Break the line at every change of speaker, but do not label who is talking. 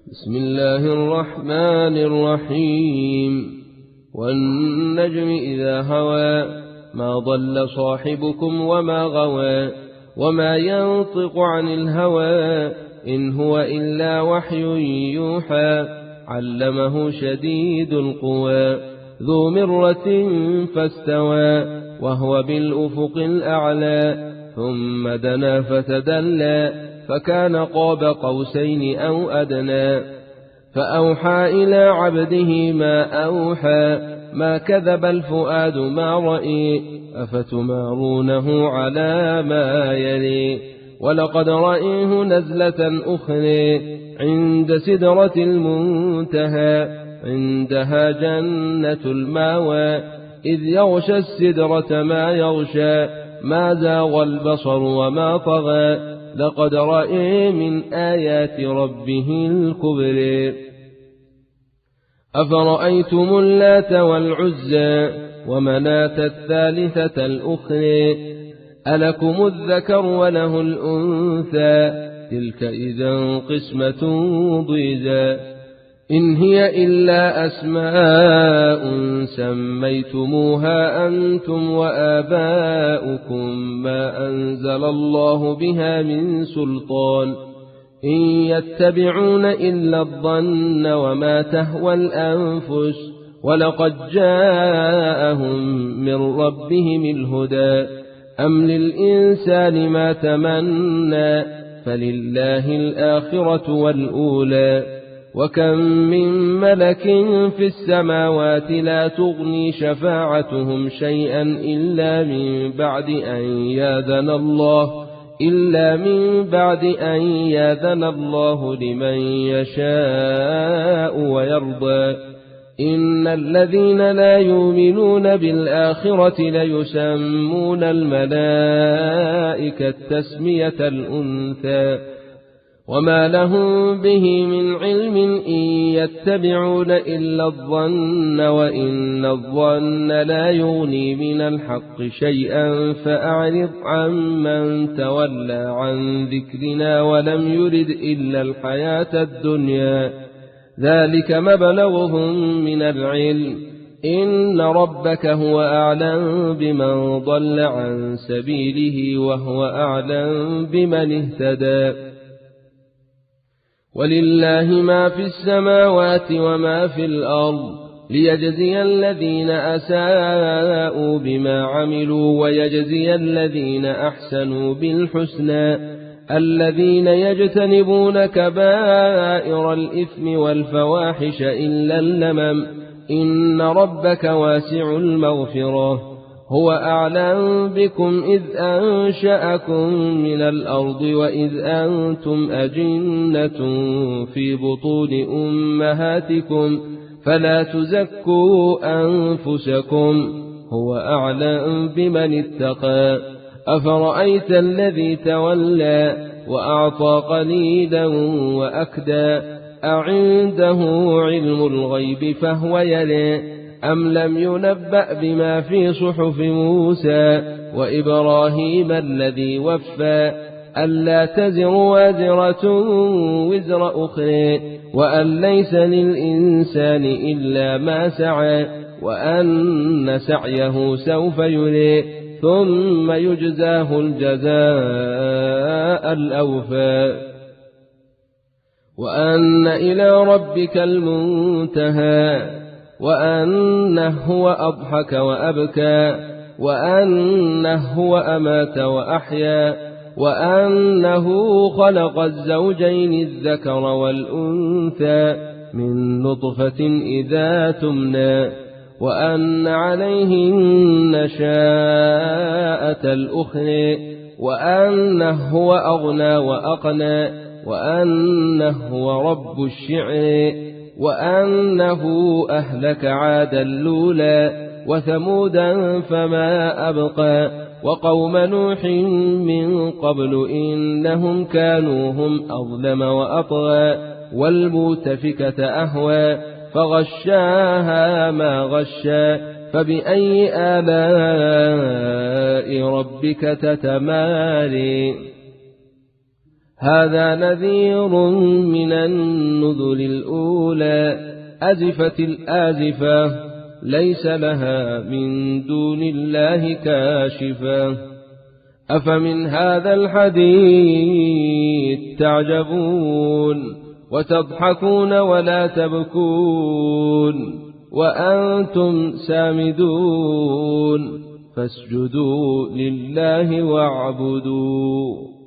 بسم الله الرحمن الرحيم والنجم إذا هوى ما ضل صاحبكم وما غوى وما ينطق عن الهوى إن هو إلا وحي يوحى علمه شديد القوى ذو مرة فاستوى وهو بالأفق الأعلى ثم دنا فتدلى فكان قاب قوسين أو أدنى فأوحى إلى عبده ما أوحى ما كذب الفؤاد ما رأي أفتمارونه على ما يلي ولقد رأيه نزلة أخرى عند سدرة المنتهى عندها جنة الماوى إذ يغشى السدرة ما يغشى ما زاغ البصر وما طغى لقد رأى من آيات ربه الكبرى أفرأيتم اللات والعزى ومناة الثالثة الأخرى ألكم الذكر وله الأنثى تلك إذا قسمة ضيزى إن هي إلا أسماء سميتموها أنتم وآباؤكم ما أنزل الله بها من سلطان إن يتبعون إلا الظن وما تهوى الأنفس ولقد جاءهم من ربهم الهدى أم للإنسان ما تمنى فلله الآخرة والأولى وكم من ملك في السماوات لا تغني شفاعتهم شيئا إلا من بعد أن يأذن الله لمن يشاء ويرضى إن الذين لا يؤمنون بالآخرة ليسمون الملائكة تسمية الأنثى وما لهم به من علم إن يتبعون إلا الظن وإن الظن لا يغني من الحق شيئا فأعرض عمن تولى عن ذكرنا ولم يرد إلا الحياة الدنيا ذلك مبلغهم من العلم إن ربك هو أعلم بمن ضل عن سبيله وهو أعلم بمن اهتدى ولله ما في السماوات وما في الأرض ليجزي الذين أساءوا بما عملوا ويجزي الذين أحسنوا بالحسنى الذين يجتنبون كبائر الإثم والفواحش إلا اللمم إن ربك واسع المغفرة هو أعلم بكم إذ أنشأكم من الأرض وإذ أنتم أجنة في بطون أمهاتكم فلا تزكوا أنفسكم هو أعلم بمن اتقى أفرأيت الذي تولى وأعطى قليلا وأكدى أعنده علم الغيب فهو يرى أم لم ينبأ بما في صحف موسى وإبراهيم الذي وفى ألا تزر وازرة وزر أخرى وأن ليس للإنسان إلا ما سعى وأن سعيه سوف يرى ثم يجزاه الجزاء الأوفى وأن إلى ربك المنتهى وأنه هو أضحك وأبكى وأنه هو أمات وأحيا وأنه خلق الزوجين الذكر والأنثى من نطفة إذا تمنى وأن عليه النشاءة الأخرى وأنه هو أغنى وأقنى وأنه هو رب الشعر وأنه أهلك عادا الأولى وثمودا فما أبقى وقوم نوح من قبل إنهم كانوا هم أظلم وأطغى والمؤتفكة أهوى فغشاها ما غشى فبأي آلاء ربك تتماري هذا نذير من النذر الأولى أزفت الآزفة ليس لها من دون الله كاشفة أفمن هذا الحديث تعجبون وتضحكون ولا تبكون وأنتم سامدون فاسجدوا لله واعبدوا